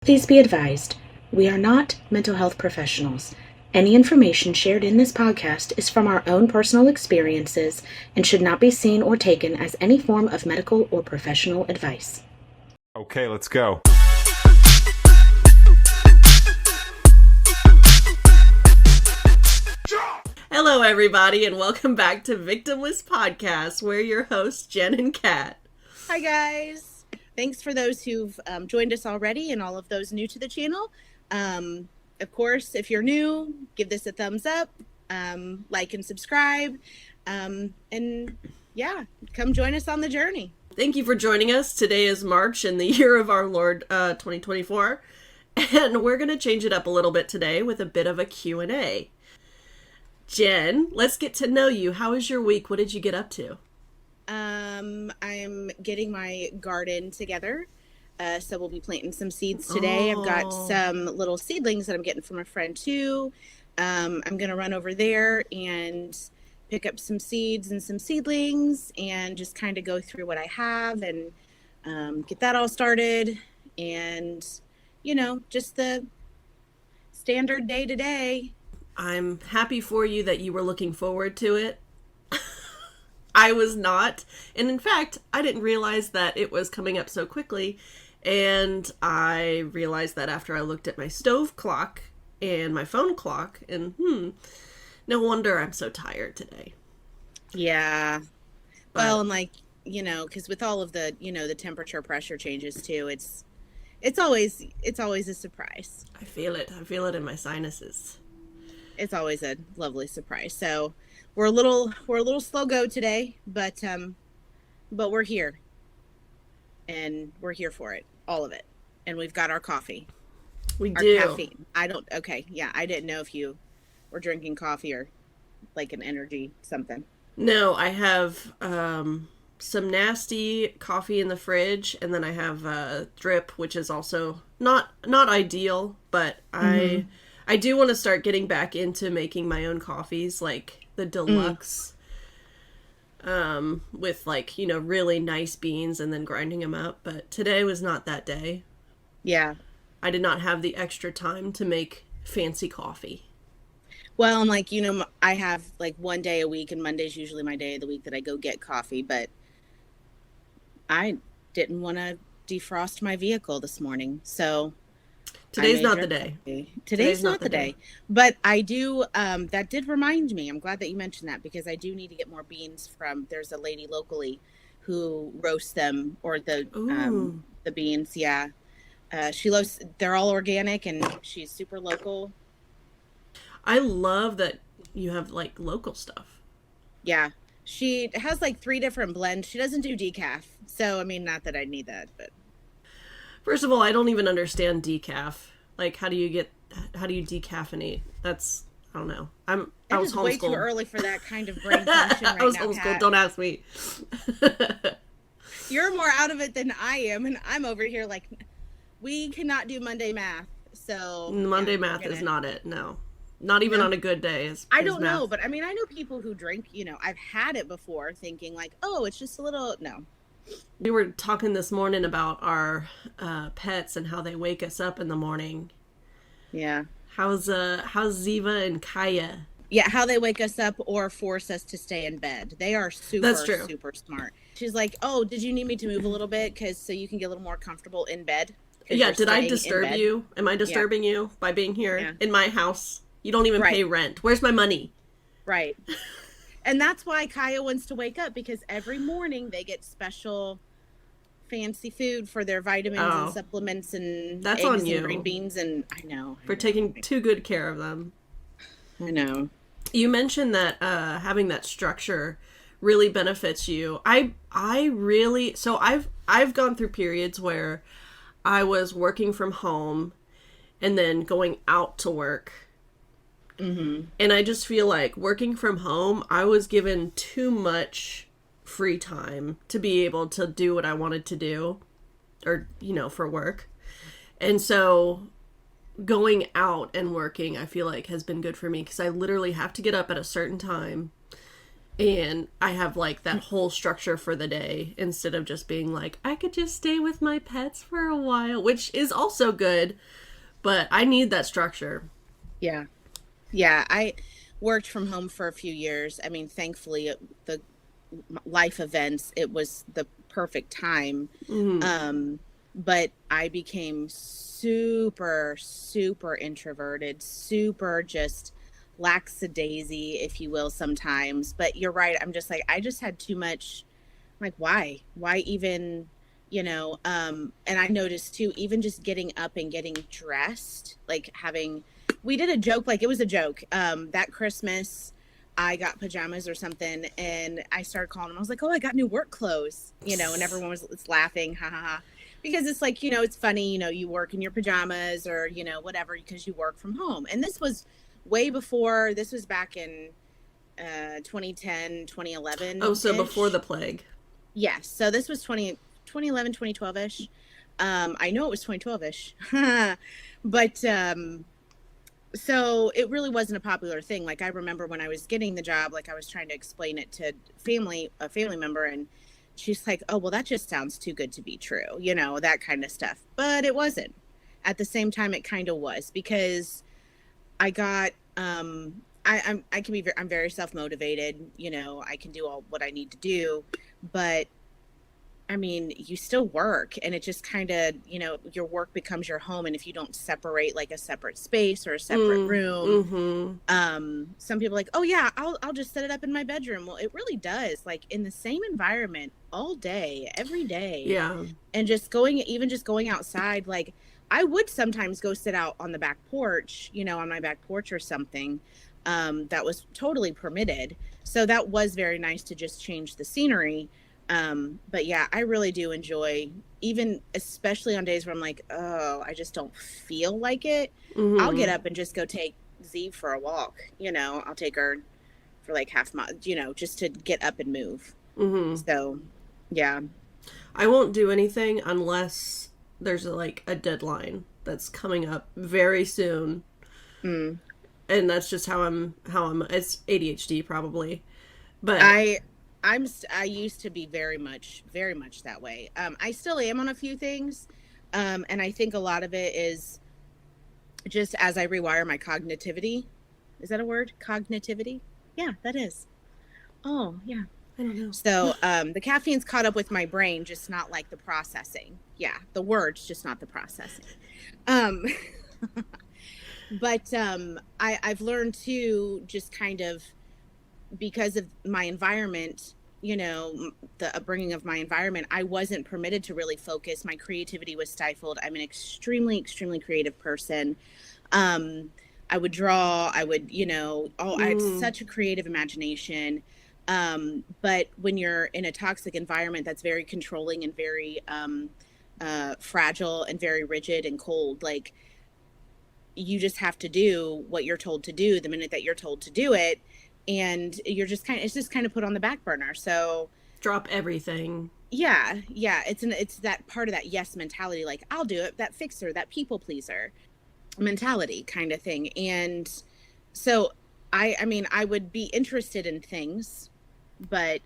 Please be advised, we are not mental health professionals. Any information shared in this podcast is from our own personal experiences and should not be seen or taken as any form of medical or professional advice. Okay, let's go. Hello, everybody, and welcome back to Victimless Podcast. We're your hosts, Jen and Kat. Hi, guys. Thanks for those who've joined us already and all of those new to the channel. Of course, if you're new, give this a thumbs up, like and subscribe, and yeah, come join us on the journey. Thank you for joining us. Today is March in the year of our Lord 2024, and we're going to change it up a little bit today with a bit of a Q&A. Jen, let's get to know you. How was your week? What did you get up to? I'm getting my garden together, so we'll be planting some seeds today. I've got some little seedlings that I'm getting from a friend too. I'm gonna run over there and pick up some seeds and some seedlings and just kind of go through what I have and get that all started, and you know, just the standard day to day. I'm happy for you that you were looking forward to it. I was not. And in fact, I didn't realize that it was coming up so quickly. And I realized that after I looked at my stove clock and my phone clock. And no wonder I'm so tired today. Yeah. Well, and like, you know, because with all of the, you know, the temperature pressure changes too, it's always a surprise. I feel it. I feel it in my sinuses. It's always a lovely surprise. So we're a little slow go today, but we're here, and we're here for it, all of it. And we've got our coffee. We our do. Caffeine. Okay. Yeah. I didn't know if you were drinking coffee or like an energy something. No, I have some nasty coffee in the fridge, and then I have drip, which is also not ideal, but I do want to start getting back into making my own coffees, like the deluxe, with like, you know, really nice beans and then grinding them up. But today was not that day. Yeah. I did not have the extra time to make fancy coffee. Well, and like, you know, I have like one day a week, and Monday's usually my day of the week that I go get coffee, but I didn't want to defrost my vehicle this morning. So today's not the day. Today's not the day. But I do, that did remind me. I'm glad that you mentioned that, because I do need to get more beans from, there's a lady locally who roasts them, or the beans. Yeah. They're all organic, and she's super local. I love that you have like local stuff. Yeah. She has like 3 different blends. She doesn't do decaf. So, I mean, not that I need that, but. First of all, I don't even understand decaf. Like, how do you decaffeinate? That's, I don't know. I was homeschooled. Way too early for that kind of brain function right now. I was homeschooled. Pat. Don't ask me. You're more out of it than I am, and I'm over here like, we cannot do Monday math. So Monday math is not it. No, not even on a good day. I don't know, but I mean, I know people who drink. You know, I've had it before, thinking like, oh, it's just a little. No. We were talking this morning about our pets and how they wake us up in the morning. Yeah. How's Ziva and Kaya? Yeah, how they wake us up or force us to stay in bed. They are super smart. She's like, "Oh, did you need me to move a little bit so you can get a little more comfortable in bed?" Yeah. Did I disturb you? Am I disturbing you by being here in my house? You don't even pay rent. Where's my money? Right. And that's why Kaya wants to wake up, because every morning they get special fancy food for their vitamins and supplements and that's eggs on you. And green beans, and I know for taking too good care of them. I know. You mentioned that having that structure really benefits you. I've gone through periods where I was working from home and then going out to work. Mm-hmm. And I just feel like working from home, I was given too much free time to be able to do what I wanted to do, or, you know, for work. And so going out and working, I feel like has been good for me, because I literally have to get up at a certain time And I have like that whole structure for the day instead of just being like, I could just stay with my pets for a while, which is also good, but I need that structure. Yeah. Yeah. I worked from home for a few years. I mean, thankfully, the life events, it was the perfect time. But I became super, super introverted, super just lackadaisy, if you will, sometimes. But you're right. I'm just like, I just had too much. Like, why even, and I noticed too, even just getting up and getting dressed, like we did a joke, like it was a joke. That Christmas, I got pajamas or something, and I started calling them. I was like, "Oh, I got new work clothes," and everyone was laughing, ha ha ha, because it's like, it's funny, you work in your pajamas or whatever because you work from home. And this was way before. This was back in 2010, 2011. Oh, so before the plague. Yes. So this was 2011, 2012-ish. I know it was 2012-ish, but so it really wasn't a popular thing. Like I remember when I was getting the job, like I was trying to explain it to a family member, and she's like, "Oh, well, that just sounds too good to be true," that kind of stuff. But it wasn't. At the same time, it kind of was, because I got I'm very self-motivated. I can do all what I need to do, but I mean, you still work, and it just kind of, your work becomes your home. And if you don't separate like a separate space or a separate room, some people are like, "Oh yeah, I'll just set it up in my bedroom." Well, it really does, like in the same environment all day, every day. Yeah. And just going outside, like I would sometimes go sit out on the back porch, on my back porch or something. That was totally permitted. So that was very nice to just change the scenery. But yeah, I really do enjoy, especially on days where I'm like, oh, I just don't feel like it. I'll get up and just go take Z for a walk. I'll take her for like half mile, just to get up and move. So yeah. I won't do anything unless there's like a deadline that's coming up very soon. And that's just how I'm, it's ADHD probably. But I used to be very much that way. I still am on a few things. And I think a lot of it is just as I rewire my cognitivity. Is that a word? Cognitivity? Yeah, that is. Oh, yeah. I don't know. So the caffeine's caught up with my brain, just not like the processing. Yeah, the words, just not the processing. But I've learned to just kind of, because of my environment, the upbringing of my environment, I wasn't permitted to really focus. My creativity was stifled. I'm an extremely, extremely creative person. I would draw, I would, I had such a creative imagination. But when you're in a toxic environment that's very controlling and very fragile and very rigid and cold, like you just have to do what you're told to do the minute that you're told to do it. And you're just it's just kind of put on the back burner. So drop everything. Yeah. It's that part of that yes mentality, like I'll do it, that fixer, that people pleaser mentality kind of thing. And so I mean, I would be interested in things, but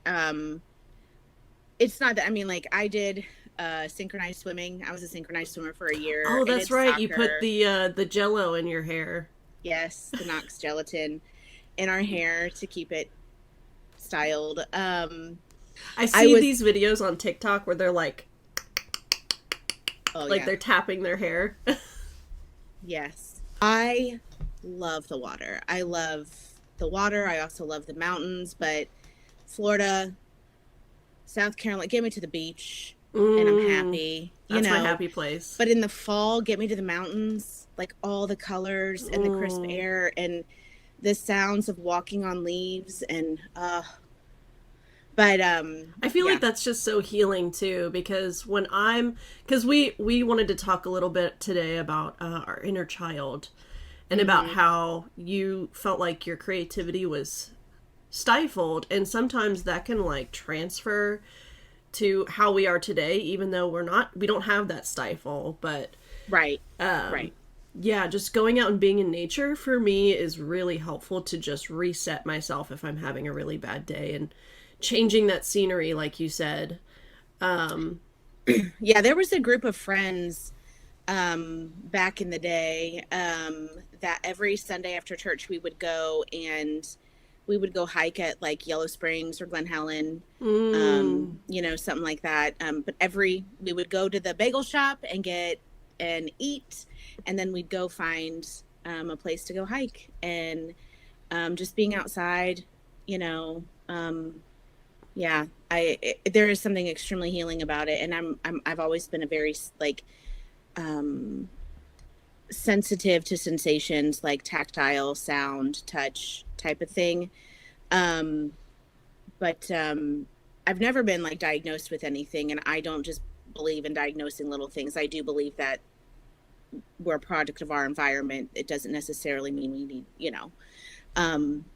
it's not that, I mean, like I did synchronized swimming. I was a synchronized swimmer for a year. Oh, that's right. Soccer. You put the Jell-O in your hair. Yes, the Knox gelatin in our hair to keep it styled. I see these videos on TikTok where they're like, they're tapping their hair. Yes. I love the water. I love the water. I also love the mountains, but Florida, South Carolina, get me to the beach and I'm happy. That's my happy place. But in the fall, get me to the mountains, like all the colors and the crisp air and the sounds of walking on leaves and but I feel like that's just so healing too, because we wanted to talk a little bit today about our inner child and about how you felt like your creativity was stifled, and sometimes that can like transfer to how we are today, even though we don't have that stifle, but right. yeah, just going out and being in nature for me is really helpful to just reset myself if I'm having a really bad day, and changing that scenery, like you said. Yeah, there was a group of friends back in the day that every Sunday after church we would go hike at like Yellow Springs or Glen Helen, something like that. But we would go to the bagel shop and eat, and then we'd go find a place to go hike, and just being outside, you know, yeah, there is something extremely healing about it, and I've always been a very like sensitive to sensations like tactile, sound, touch type of thing. But I've never been like diagnosed with anything, and I don't just believe in diagnosing little things. I do believe that we're a product of our environment. It doesn't necessarily mean we need,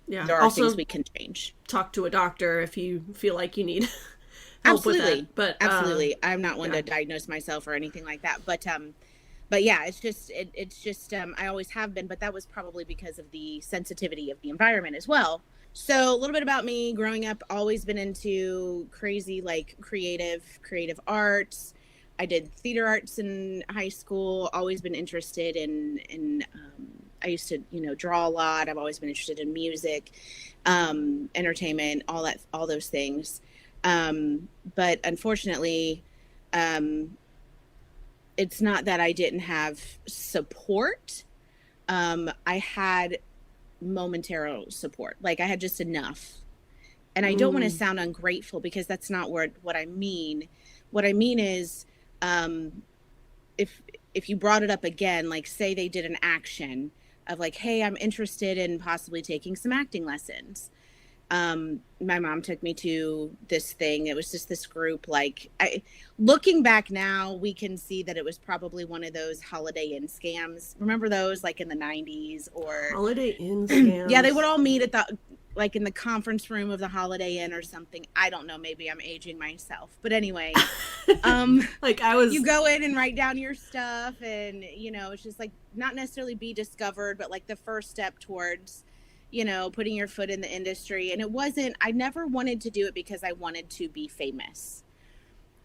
there are Also, things we can change. talk to a doctor if you feel like you need help Absolutely. with that. But Absolutely. I'm not one to diagnose myself or anything like that. But yeah, it's just I always have been, but that was probably because of the sensitivity of the environment as well. So a little bit about me. Growing up, always been into crazy, like creative arts. I did theater arts in high school. Always been interested in I used to, draw a lot. I've always been interested in music, entertainment, all those things. But unfortunately, it's not that I didn't have support. I had momentary support. Like I had just enough. And I don't want to sound ungrateful, because that's not what I mean. What I mean is, if you brought it up again, like say they did an action of like, hey, I'm interested in possibly taking some acting lessons. My mom took me to this thing. It was just this group. Like looking back now, we can see that it was probably one of those Holiday Inn scams. Remember those, like in the 90s or Holiday Inn scams? Yeah, they would all meet at in the conference room of the Holiday Inn or something. I don't know. Maybe I'm aging myself, but anyway, you go in and write down your stuff, and it's just like not necessarily be discovered, but like the first step towards putting your foot in the industry. And I never wanted to do it because I wanted to be famous.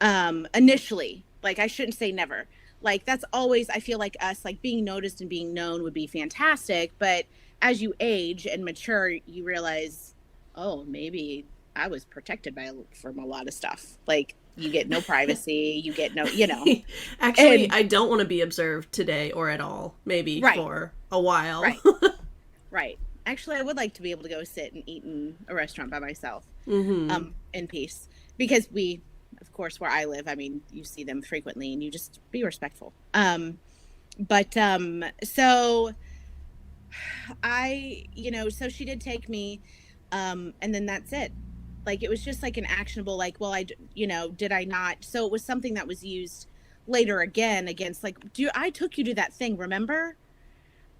Initially, like I shouldn't say never. Like that's always, I feel like us, like being noticed and being known would be fantastic. But as you age and mature, you realize, oh, maybe I was protected from a lot of stuff. Like you get no privacy, you get no, Actually, I don't want to be observed today or at all, maybe for a while. Right. Right. Actually, I would like to be able to go sit and eat in a restaurant by myself, in peace. Because of course, where I live, I mean, you see them frequently and you just be respectful. So so she did take me, and then that's it. Like, it was just like an actionable, like, well, did I not? So it was something that was used later again against, like, I took you to that thing, remember?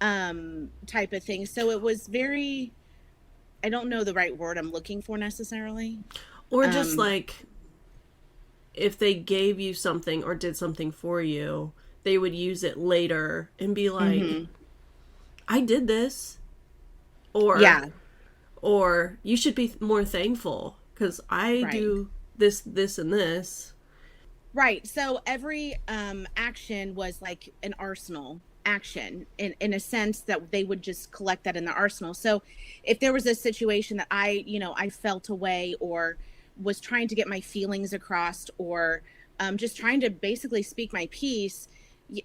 Type of thing. So it was very, I don't know the right word I'm looking for necessarily. Or just like, if they gave you something or did something for you, they would use it later and be like, I did this. Or you should be more thankful because I do this, and this. Right. So every action was like an arsenal action in a sense that they would just collect that in the arsenal. So if there was a situation that I felt away or was trying to get my feelings across or just trying to basically speak my piece,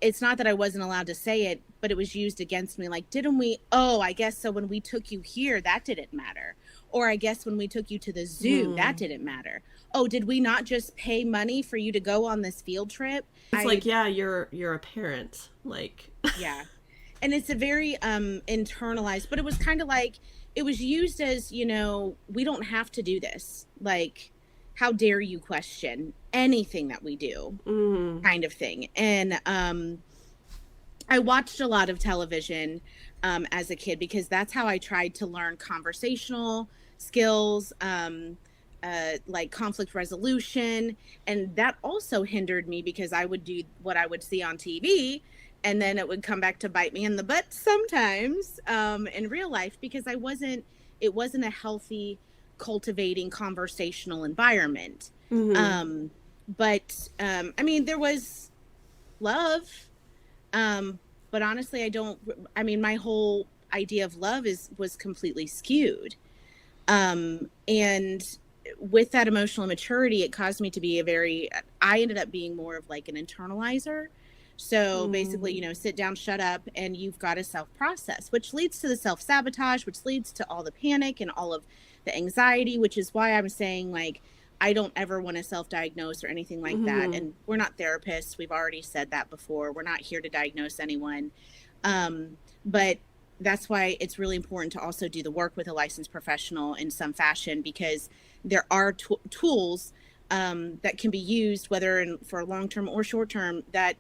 it's not that I wasn't allowed to say it, but it was used against me. Like, I guess so when we took you here, that didn't matter. Or I guess when we took you to the zoo, that didn't matter. Oh, did we not just pay money for you to go on this field trip? It's you're a parent. Like, yeah. And it's a very internalized, but it was kind of like, it was used as, we don't have to do this. Like, how dare you question anything that we do, kind of thing. And I watched a lot of television as a kid because that's how I tried to learn conversational skills, like conflict resolution. And that also hindered me because I would do what I would see on TV and then it would come back to bite me in the butt sometimes, in real life, because it wasn't a healthy, cultivating conversational environment. But I mean, there was love, but honestly, my whole idea of love was completely skewed. And with that emotional immaturity, it caused me to be I ended up being more of like an internalizer. So basically, sit down, shut up, and you've got to self-process, which leads to the self-sabotage, which leads to all the panic and all of the anxiety, which is why I'm saying, like, I don't ever want to self-diagnose or anything like that. And we're not therapists. We've already said that before. We're not here to diagnose anyone. But that's why it's really important to also do the work with a licensed professional in some fashion, because there are tools that can be used, whether for long-term or short-term, that,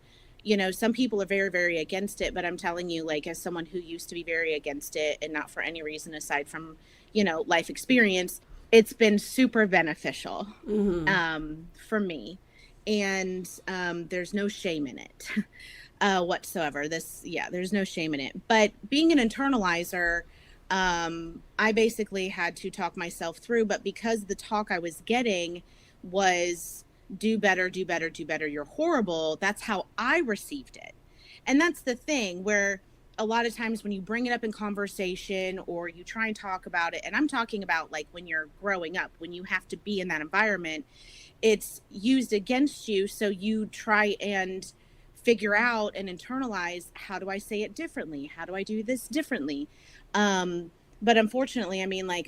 some people are very, very against it. But I'm telling you, like, as someone who used to be very against it, and not for any reason aside from, life experience, it's been super beneficial for me. And there's no shame in it. Whatsoever. There's no shame in it. But being an internalizer, I basically had to talk myself through, but because the talk I was getting was do better, do better, do better, you're horrible, that's how I received it. And that's the thing, where a lot of times when you bring it up in conversation or you try and talk about it, and I'm talking about like when you're growing up, when you have to be in that environment, it's used against you. So you try and figure out and internalize, how do I say it differently? How do I do this differently? But unfortunately, I mean, like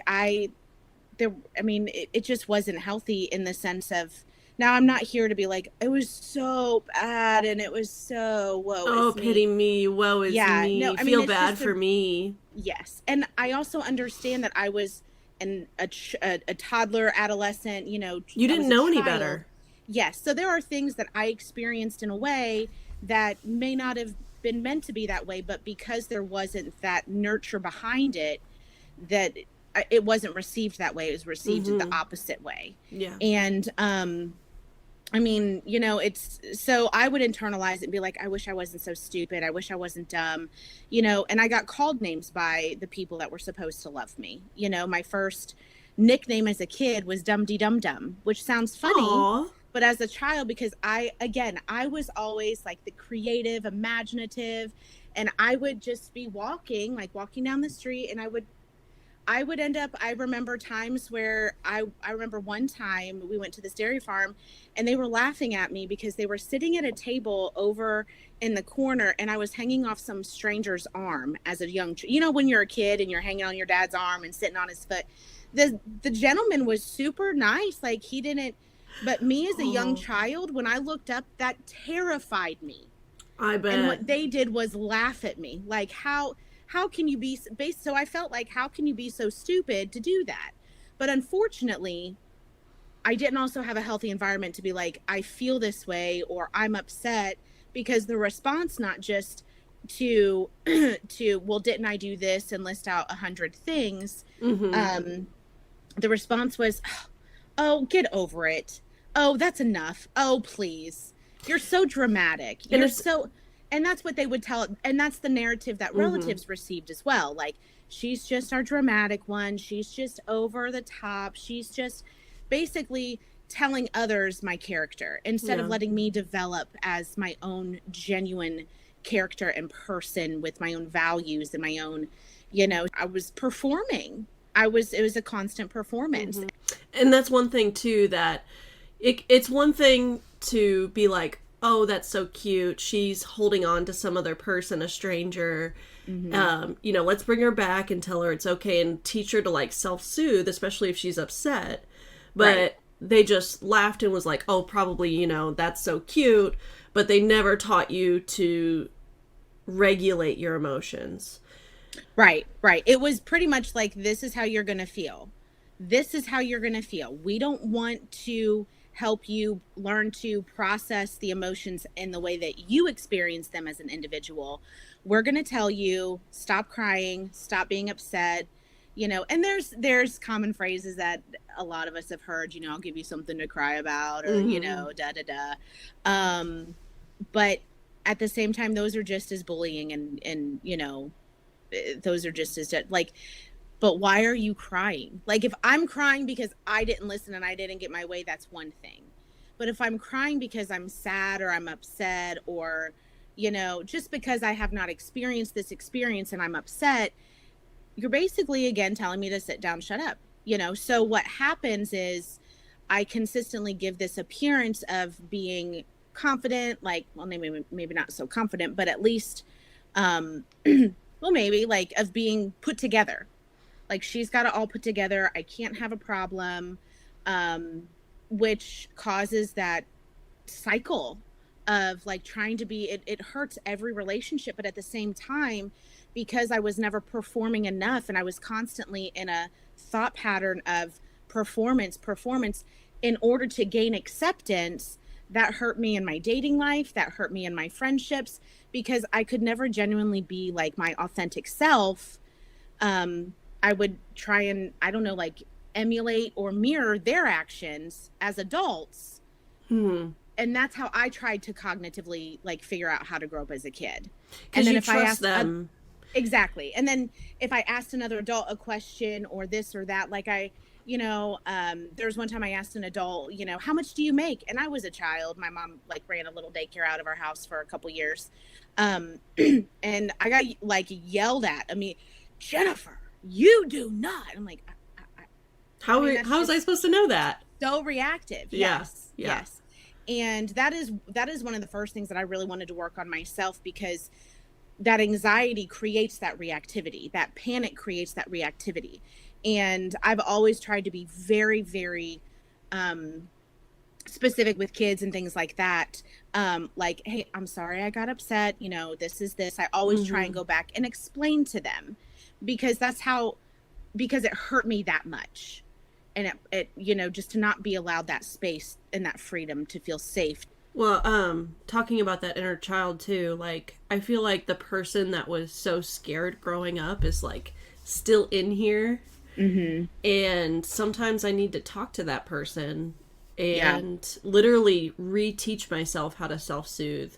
it just wasn't healthy in the sense of, now I'm not here to be like, it was so bad and it was so woe is me. Pity me, woe is me. No, I feel bad for me. Yes. And I also understand that I was a toddler, adolescent, you didn't know any better. Yes. So there are things that I experienced in a way that may not have been meant to be that way, but because there wasn't that nurture behind it, that it wasn't received that way. It was received the opposite way. Yeah. And, I mean, it's, so I would internalize it and be like, I wish I wasn't so stupid. I wish I wasn't dumb, and I got called names by the people that were supposed to love me. My first nickname as a kid was Dum Dee Dum Dum, which sounds funny. Aww. But as a child, because I was always like the creative, imaginative, and I would just be walking down the street, and I would end up, I remember times where I remember one time we went to this dairy farm and they were laughing at me because they were sitting at a table over in the corner and I was hanging off some stranger's arm as a young, when you're a kid and you're hanging on your dad's arm and sitting on his foot. The gentleman was super nice. Like, he didn't, but me as a young child, when I looked up, that terrified me. I bet. And what they did was laugh at me. Like, how can you be based? So I felt like, how can you be so stupid to do that? But unfortunately, I didn't also have a healthy environment to be like, I feel this way, or I'm upset, because the response, not just to, well, didn't I do this and list out 100 things. The response was, oh, get over it. Oh, that's enough. Oh, please. You're so dramatic. And that's what they would tell. And that's the narrative that relatives received as well. Like, she's just our dramatic one. She's just over the top. She's just basically telling others my character instead of letting me develop as my own genuine character and person with my own values and my own, I was performing. It was a constant performance. And that's one thing too, that it's one thing to be like, oh, that's so cute, she's holding on to some other person, a stranger. Let's bring her back and tell her it's okay and teach her to like self-soothe, especially if she's upset. But they just laughed and was like, oh, probably, that's so cute. But they never taught you to regulate your emotions. Right. It was pretty much like, this is how you're going to feel. This is how you're going to feel. We don't want to help you learn to process the emotions in the way that you experience them as an individual. We're going to tell you, stop crying, stop being upset, and there's common phrases that a lot of us have heard, I'll give you something to cry about, or, da, da, da. But at the same time, those are just as bullying, and you know, those are just as like, but why are you crying? Like, if I'm crying because I didn't listen and I didn't get my way, that's one thing. But if I'm crying because I'm sad or I'm upset, or, you know, just because I have not experienced this experience and I'm upset, you're basically, again, telling me to sit down, shut up, you know? So what happens is I consistently give this appearance of being confident, like, well, maybe not so confident, but at least, well, maybe like of being put together. Like, she's got it all put together. I can't have a problem, which causes that cycle of like trying to be, it hurts every relationship. But at the same time, because I was never performing enough and I was constantly in a thought pattern of performance in order to gain acceptance, that hurt me in my dating life, that hurt me in my friendships, because I could never genuinely be like my authentic self. I would try and, I don't know, like emulate or mirror their actions as adults. And that's how I tried to cognitively like figure out how to grow up as a kid. And then if I asked them, exactly. And then if I asked another adult a question or this or that, like you know, there was one time I asked an adult, you know, how much do you make? And I was a child. My mom like ran a little daycare out of our house for a couple years. And I got like yelled at. I mean, Jennifer, you do not. I'm like, how was I supposed to know that? So reactive. Yes. Yeah. Yes. And that is one of the first things that I really wanted to work on myself, because that anxiety creates that reactivity, that panic creates that reactivity. And I've always tried to be very, very specific with kids and things like that. Like, hey, I'm sorry I got upset. You know, this is this. I always try and go back and explain to them, because because it hurt me that much. And it, you know, just to not be allowed that space and that freedom to feel safe. Well, talking about that inner child too, like, I feel like the person that was so scared growing up is like still in here. And sometimes I need to talk to that person and literally reteach myself how to self-soothe.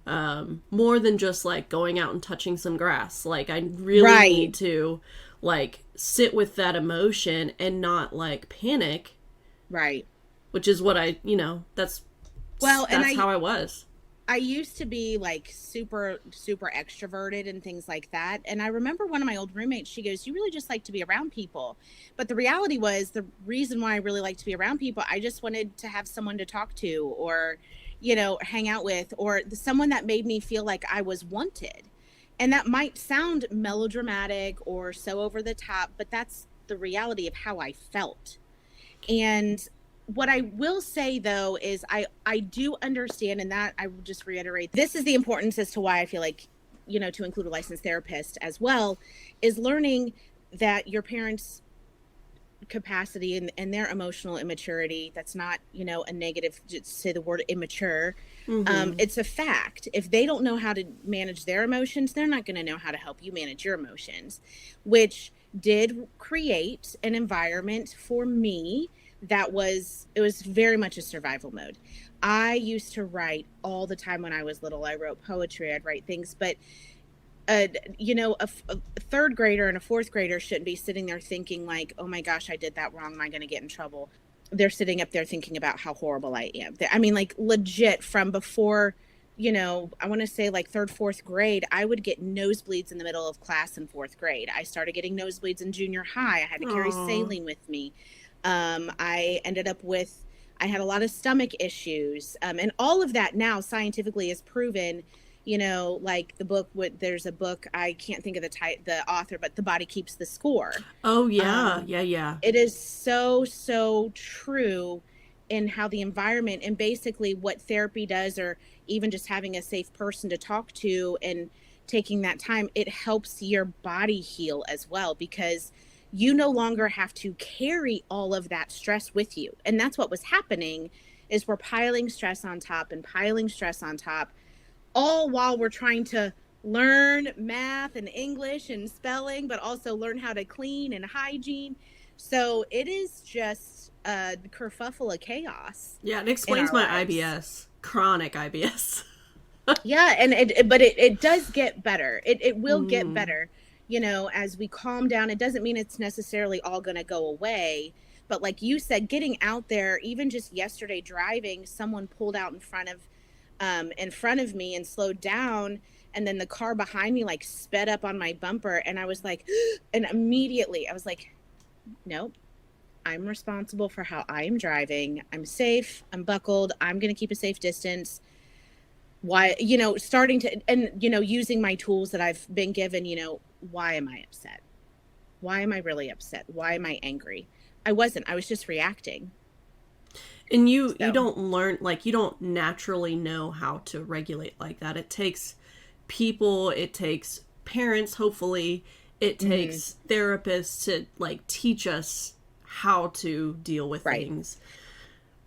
More than just like going out and touching some grass. Like, I really need to like sit with that emotion and not like panic. Right. Which is what I, you know, that's how I was. I used to be like super, super extroverted and things like that. And I remember one of my old roommates, she goes, you really just like to be around people. But the reality was, the reason why I really like to be around people, I just wanted to have someone to talk to, or, you know, hang out with, or someone that made me feel like I was wanted. And that might sound melodramatic or so over the top, but that's the reality of how I felt. And what I will say, though, is I do understand, and that I will just reiterate, this is the importance as to why I feel like, you know, to include a licensed therapist as well, is learning that your parents' capacity and their emotional immaturity, that's not, you know, a negative, just say the word immature. It's a fact. If they don't know how to manage their emotions, they're not going to know how to help you manage your emotions, which did create an environment for me that was very much a survival mode. I used to write all the time when I was little. I wrote poetry, I'd write things, but you know, a third grader and a fourth grader shouldn't be sitting there thinking like, oh my gosh, I did that wrong. Am I going to get in trouble? They're sitting up there thinking about how horrible I am. I mean, like, legit, from before, you know, I want to say like third, fourth grade, I would get nosebleeds in the middle of class in fourth grade. I started getting nosebleeds in junior high. I had to carry saline with me. I ended up with, I had a lot of stomach issues. And all of that now scientifically is proven, you know, like the book, there's a book, I can't think of the author, but The Body Keeps the Score. Oh yeah. Yeah. It is so true in how the environment and basically what therapy does, or even just having a safe person to talk to and taking that time, it helps your body heal as well, because you no longer have to carry all of that stress with you. And that's what was happening, is we're piling stress on top and piling stress on top, all while we're trying to learn math and English and spelling, but also learn how to clean and hygiene. So it is just a kerfuffle of chaos. Yeah, it explains my IBS, chronic IBS. Yeah, and it does get better. It will get better, as we calm down. It doesn't mean it's necessarily all going to go away, but like you said, getting out there, even just yesterday driving, someone pulled out in front of me and slowed down, and then the car behind me like sped up on my bumper, and I was like, and immediately I was like, nope. I'm responsible for how I am driving. I'm safe. I'm buckled. I'm going to keep a safe distance. Why, starting to, and, using my tools that I've been given, why am I upset? Why am I really upset? Why am I angry? I wasn't. I was just reacting. And you don't learn, like, you don't naturally know how to regulate like that. It takes people, it takes parents, hopefully, it takes therapists to, like, teach us how to deal with things.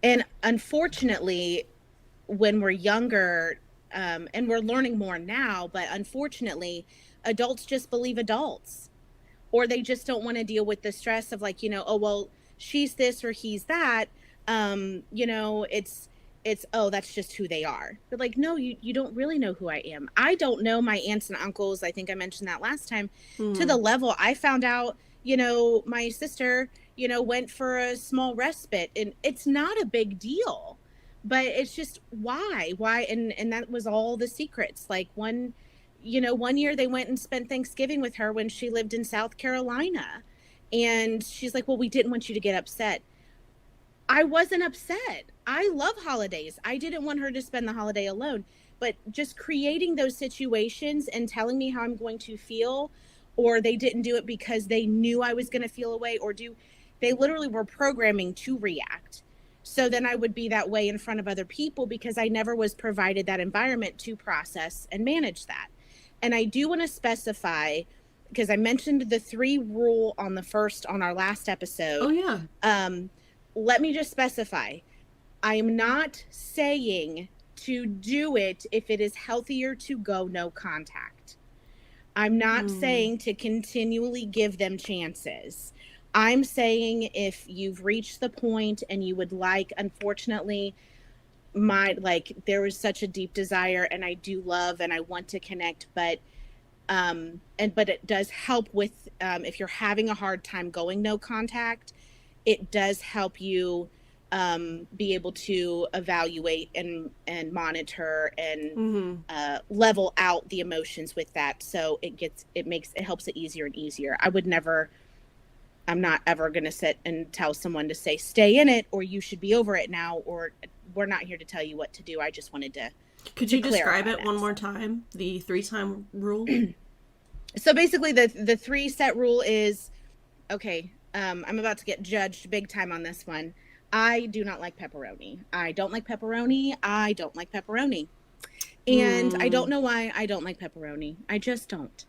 And unfortunately, when we're younger, and we're learning more now, but unfortunately, adults just believe adults, or they just don't want to deal with the stress of like, oh, well, she's this or he's that. It's, oh, that's just who they are. But like, no, you don't really know who I am. I don't know my aunts and uncles. I think I mentioned that last time, to the level I found out, my sister, went for a small respite, and it's not a big deal, but it's just why, and that was all the secrets. Like one year they went and spent Thanksgiving with her when she lived in South Carolina, and she's like, well, we didn't want you to get upset. I wasn't upset. I love holidays. I didn't want her to spend the holiday alone, but just creating those situations and telling me how I'm going to feel, or they didn't do it because they knew I was going to feel away, they literally were programming to react. So then I would be that way in front of other people because I never was provided that environment to process and manage that. And I do want to specify, because I mentioned the 3 rule on our last episode. Oh, yeah. Let me just specify. I am not saying to do it if it is healthier to go no contact. I'm not saying to continually give them chances. I'm saying if you've reached the point and you would like, unfortunately, there was such a deep desire, and I do love and I want to connect, but it does help with, if you're having a hard time going no contact, it does help you be able to evaluate and monitor and level out the emotions with that. So it helps it easier and easier. I'm not ever going to sit and tell someone to say, stay in it, or you should be over it now, or we're not here to tell you what to do. I just wanted to. Could you describe it one more time? The 3-time rule? So basically the 3 set rule is, okay, I'm about to get judged big time on this one. I do not like pepperoni. I don't like pepperoni. I don't like pepperoni. And I don't know why I don't like pepperoni. I just don't.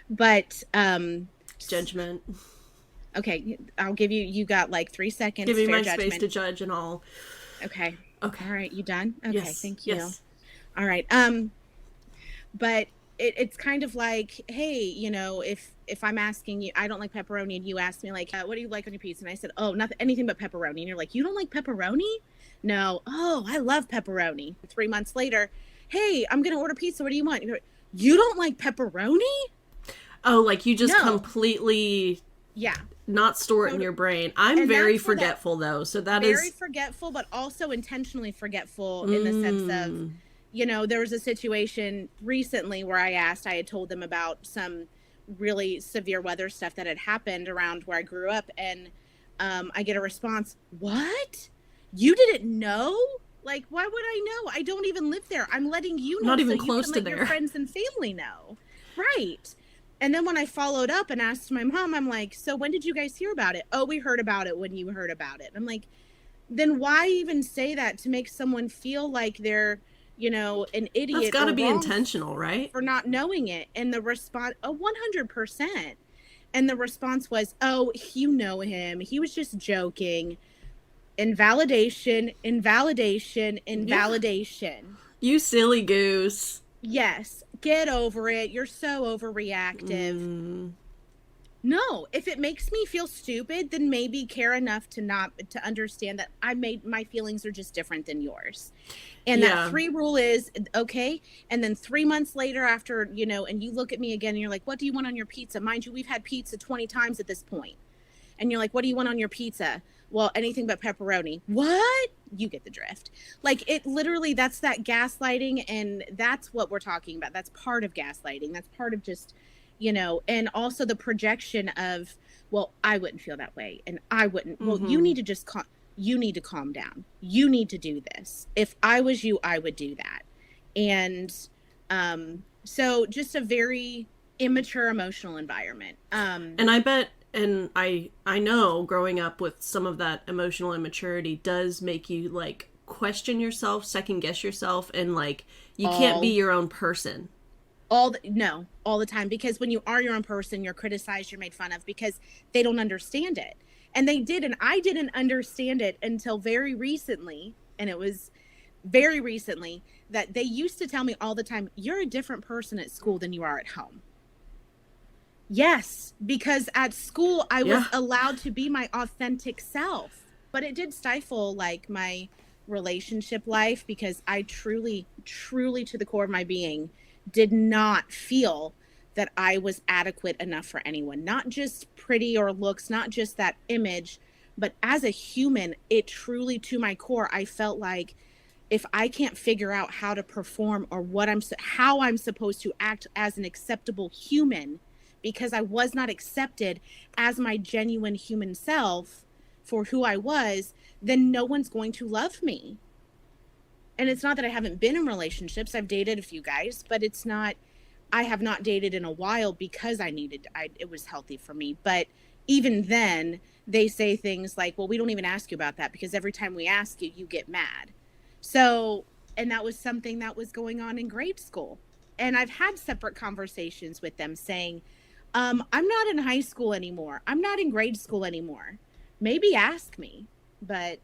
But judgment. Okay, I'll give you got like 3 seconds. Give me my judgment. space to judge and all. Okay. All right, you done? Okay, yes. Thank you. Yes. All right. But it's kind of like, hey, if I'm asking you, I don't like pepperoni, and you ask me like, what do you like on your pizza? And I said, oh, nothing, anything but pepperoni. And you're like, you don't like pepperoni? No. Oh, I love pepperoni. 3 months later, hey, I'm going to order pizza. What do you want? You're like, you don't like pepperoni? Oh, like you just completely not store it in your brain. I'm very forgetful though. So that is very forgetful, but also intentionally forgetful in the sense of, there was a situation recently where I had told them about some really severe weather stuff that had happened around where I grew up. And I get a response, what? You didn't know? Like, why would I know? I don't even live there. I'm letting you know. Not even so close you to can let there. Your friends and family know. Right. And then when I followed up and asked my mom, I'm like, so when did you guys hear about it? Oh, we heard about it when you heard about it. I'm like, then why even say that to make someone feel like they're, an idiot? That's got to be intentional, right? For not knowing it. And the response, 100%. And the response was, oh, you know him. He was just joking. Invalidation. You silly goose. Yes. Get over it. You're so overreactive. No, if it makes me feel stupid, then maybe care enough to understand that my feelings are just different than yours. And that 3 rule is okay. And then 3 months later after, and you look at me again and you're like, what do you want on your pizza? Mind you, we've had pizza 20 times at this point. And you're like, what do you want on your pizza? Well, anything but pepperoni. What? You get the drift. Like, it literally, that's that gaslighting. And that's what we're talking about. That's part of gaslighting. That's part of just, and also the projection of, well, I wouldn't feel that way. And I wouldn't. Well, you need to just you need to calm down. You need to do this. If I was you, I would do that. And so just a very immature emotional environment. And I bet, and I know growing up with some of that emotional immaturity does make you like question yourself, second guess yourself, and like you can't be your own person. All the time, because when you are your own person, you're criticized, you're made fun of because they don't understand it. And they did, and I didn't understand it until very recently, and it was very recently that they used to tell me all the time, you're a different person at school than you are at home. Yes, because at school I was allowed to be my authentic self, but it did stifle like my relationship life because I truly, truly to the core of my being did not feel that I was adequate enough for anyone, not just pretty or looks, not just that image, but as a human, it truly to my core, I felt like if I can't figure out how to perform or how I'm supposed to act as an acceptable human, because I was not accepted as my genuine human self for who I was, then no one's going to love me. And it's not that I haven't been in relationships. I've dated a few guys, but I have not dated in a while because it was healthy for me. But even then they say things like, well, we don't even ask you about that because every time we ask you, you get mad. So, and that was something that was going on in grade school. And I've had separate conversations with them saying, I'm not in high school anymore. I'm not in grade school anymore. Maybe ask me. But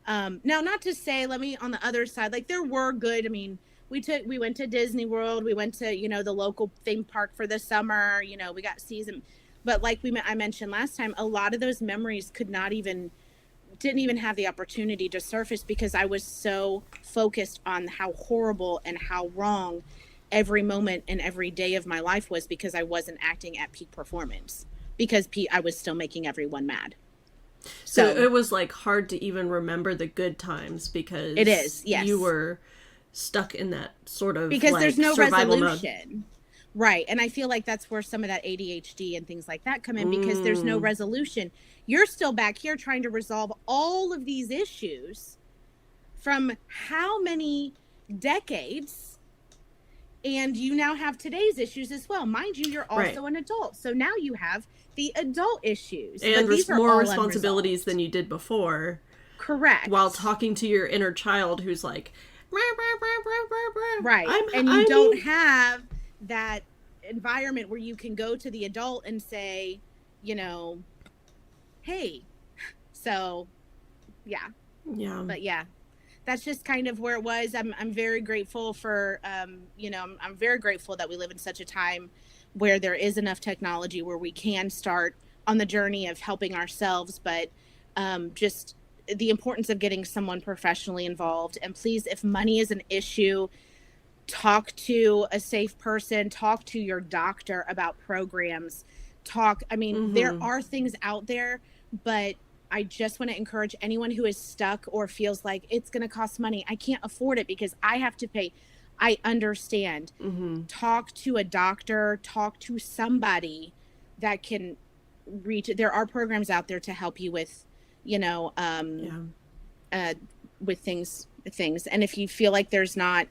now, not to say, let me on the other side, like there were good. I mean, we went to Disney World. We went to, the local theme park for the summer. We got season. But like I mentioned last time, a lot of those memories didn't even have the opportunity to surface because I was so focused on how horrible and how wrong every moment and every day of my life was because I wasn't acting at peak performance because I was still making everyone mad. So it was like hard to even remember the good times because it is, yes. You were stuck in that sort of because like, there's no resolution mode. Right. And I feel like that's where some of that ADHD and things like that come in because there's no resolution. You're still back here trying to resolve all of these issues from how many decades, and you now have today's issues as well. Mind you, you're also an adult. So now you have the adult issues. And more responsibilities than you did before. Correct. While talking to your inner child who's like, right. You don't have that environment where you can go to the adult and say, hey, so yeah. But yeah, that's just kind of where it was. I'm very grateful for, I'm very grateful that we live in such a time where there is enough technology where we can start on the journey of helping ourselves, but just the importance of getting someone professionally involved. And please, if money is an issue, talk to a safe person, talk to your doctor about programs, there are things out there, but I just want to encourage anyone who is stuck or feels like it's going to cost money. I can't afford it because I have to pay. I understand. Talk to a doctor, talk to somebody that can reach. There are programs out there to help you with, with things. And if you feel like there's not,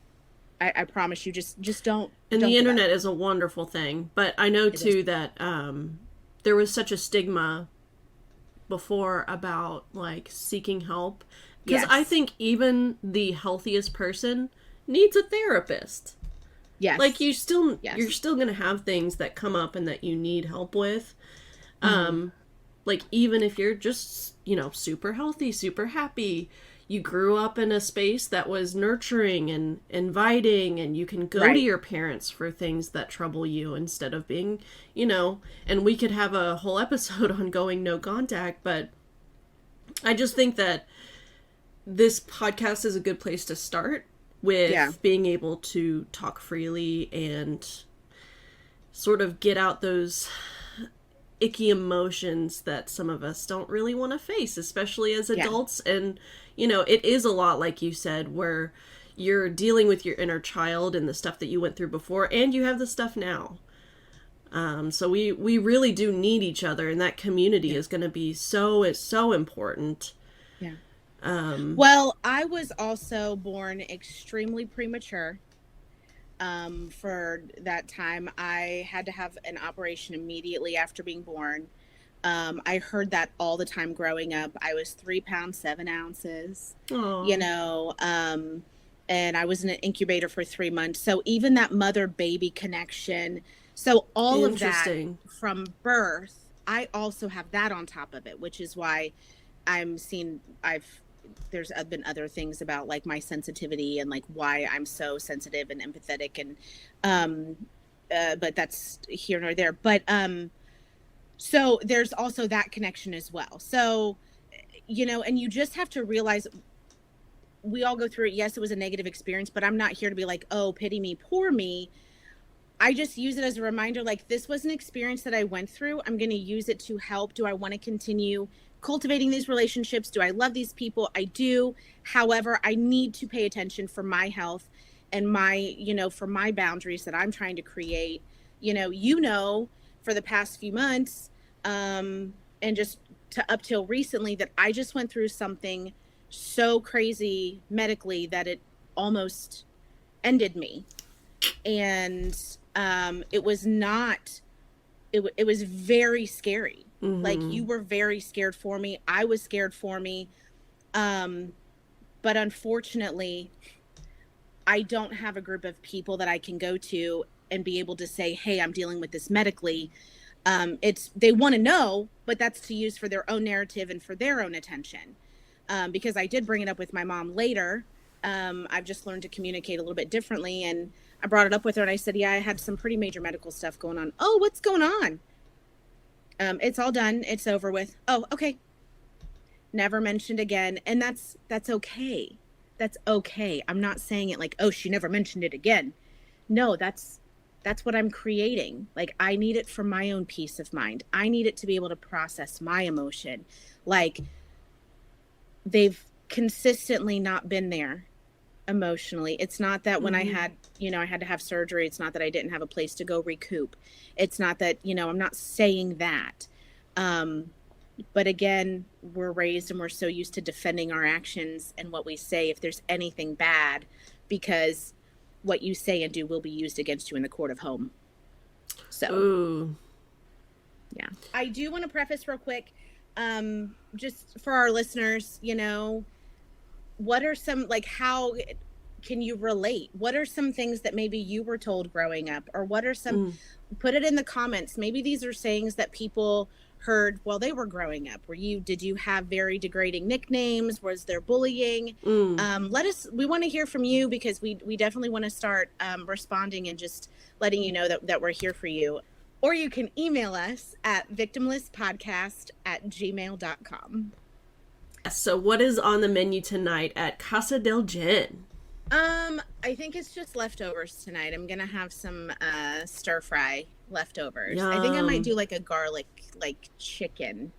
I promise you, just don't. And don't the internet is a wonderful thing, but I know too that there was such a stigma before about like seeking help, because I think even the healthiest person needs a therapist. Yes. Like you're still going to have things that come up and that you need help with. Like even if you're just, super healthy, super happy, you grew up in a space that was nurturing and inviting, and you can go to Right. your parents for things that trouble you instead of being, you know, and we could have a whole episode on going no contact, but I just think that this podcast is a good place to start with Yeah. being able to talk freely and sort of get out those icky emotions that some of us don't really want to face, especially as adults. And, you know, it is a lot, like you said, where you're dealing with your inner child and the stuff that you went through before, and you have the stuff now. So we really do need each other, and that community is going to be so important. Yeah. Well, I was also born extremely premature. For that time, I had to have an operation immediately after being born. I heard that all the time growing up. I was 3 pounds, 7 ounces, Aww. you know, and I was in an incubator for 3 months. So even that mother-baby connection, so all of that from birth, I also have that on top of it, which is why there's been other things about like my sensitivity and like why I'm so sensitive and empathetic, and but that's here nor there. But so there's also that connection as well. So, you know, and you just have to realize we all go through it. Yes, it was a negative experience, but I'm not here to be like, oh, pity me, poor me. I just use it as a reminder, like, this was an experience that I went through. I'm going to use it to help. Do I want to continue cultivating these relationships? Do I love these people? I do. However, I need to pay attention for my health and my, you know, for my boundaries that I'm trying to create. You know, for the past few months, and just up till recently, that I just went through something so crazy medically that it almost ended me. And it was very scary. Mm-hmm. Like, you were very scared for me. I was scared for me. But unfortunately, I don't have a group of people that I can go to and be able to say, hey, I'm dealing with this medically. They want to know, but that's to use for their own narrative and for their own attention. Because I did bring it up with my mom later. I've just learned to communicate a little bit differently. And I brought it up with her and I said, yeah, I had some pretty major medical stuff going on. Oh, what's going on? It's all done. It's over with. Oh, okay. Never mentioned again. And that's okay. That's okay. I'm not saying it like, oh, she never mentioned it again. No, that's what I'm creating. Like, I need it for my own peace of mind. I need it to be able to process my emotion. Like, they've consistently not been there emotionally. It's not that when I had to have surgery, it's not that I didn't have a place to go recoup. It's not that, I'm not saying that. But again, we're raised and we're so used to defending our actions and what we say if there's anything bad, because what you say and do will be used against you in the court of home. So, ooh. Yeah. I do want to preface real quick, just for our listeners, what are some, like, how can you relate? What are some things that maybe you were told growing up, or what are some, put it in the comments. Maybe these are sayings that people heard while they were growing up. Did you have very degrading nicknames? Was there bullying? We want to hear from you, because we definitely want to start responding and just letting you know that we're here for you. Or you can email us at victimlesspodcast@gmail.com. So what is on the menu tonight at Casa del Jenn? I think it's just leftovers tonight. I'm gonna have some stir fry leftovers. Yum. I think I might do like a garlic chicken.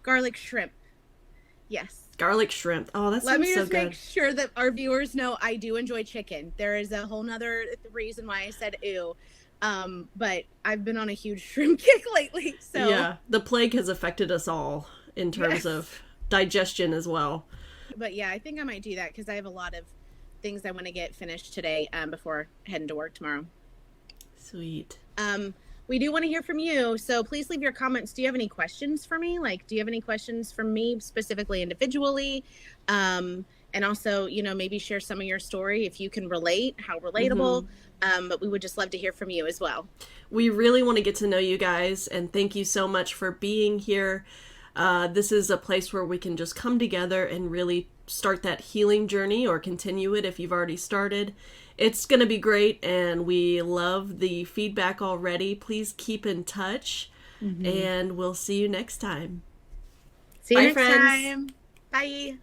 Garlic shrimp. Yes. Garlic shrimp. Oh, that sounds so good. Let me just make sure that our viewers know I do enjoy chicken. There is a whole nother reason why I said ew. But I've been on a huge shrimp kick lately. So yeah, the plague has affected us all in terms of digestion as well. But yeah, I think I might do that, because I have a lot of things I want to get finished today before heading to work tomorrow. Sweet. We do want to hear from you, so please leave your comments. Do you have any questions for me? Like, do you have any questions from me specifically, individually? And also, maybe share some of your story if you can relate, how relatable. But we would just love to hear from you as well. We really want to get to know you guys, and thank you so much for being here. This is a place where we can just come together and really start that healing journey, or continue it if you've already started. It's going to be great, and we love the feedback already. Please keep in touch, and we'll see you next time. See you Bye, next friends. time. Bye.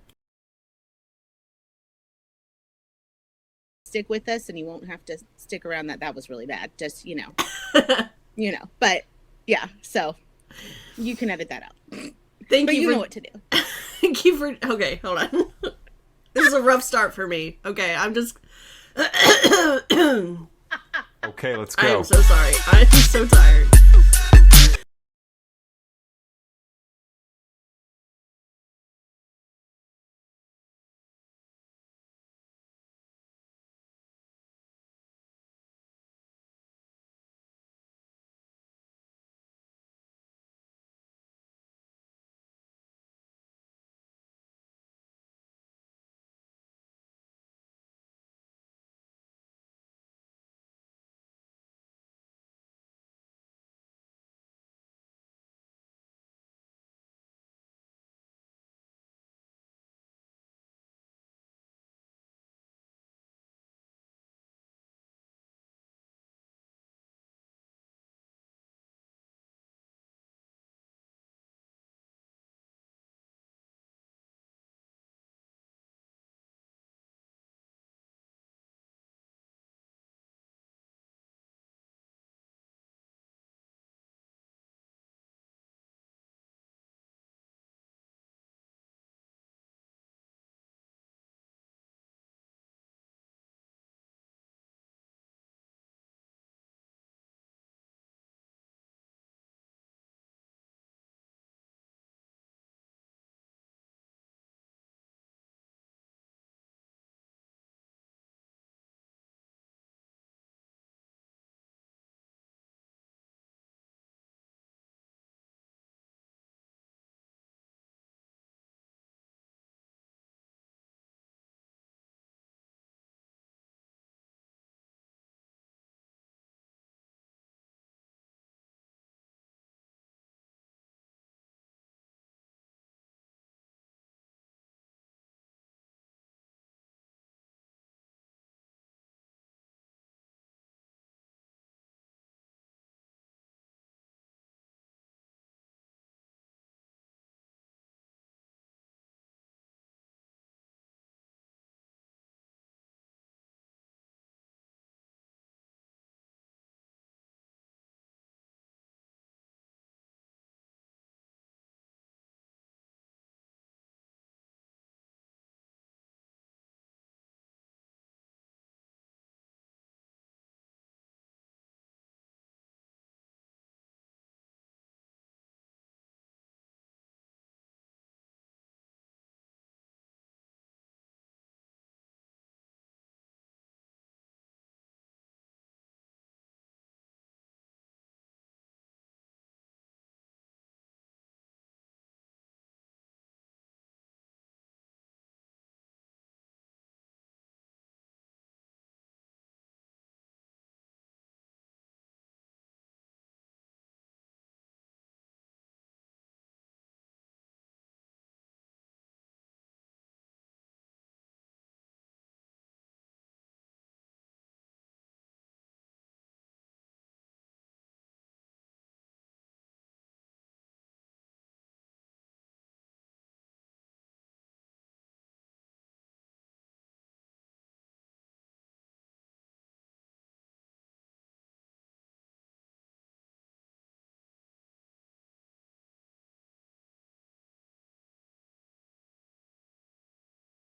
Stick with us, and you won't have to stick around. That was really bad. Just, but yeah, so you can edit that out. Thank But you you for, know what to do. Thank you for, okay, hold on. This is a rough start for me. Okay, I'm just, Okay, let's I go. am so sorry. I'm so tired.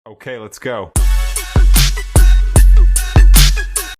Okay, let's go.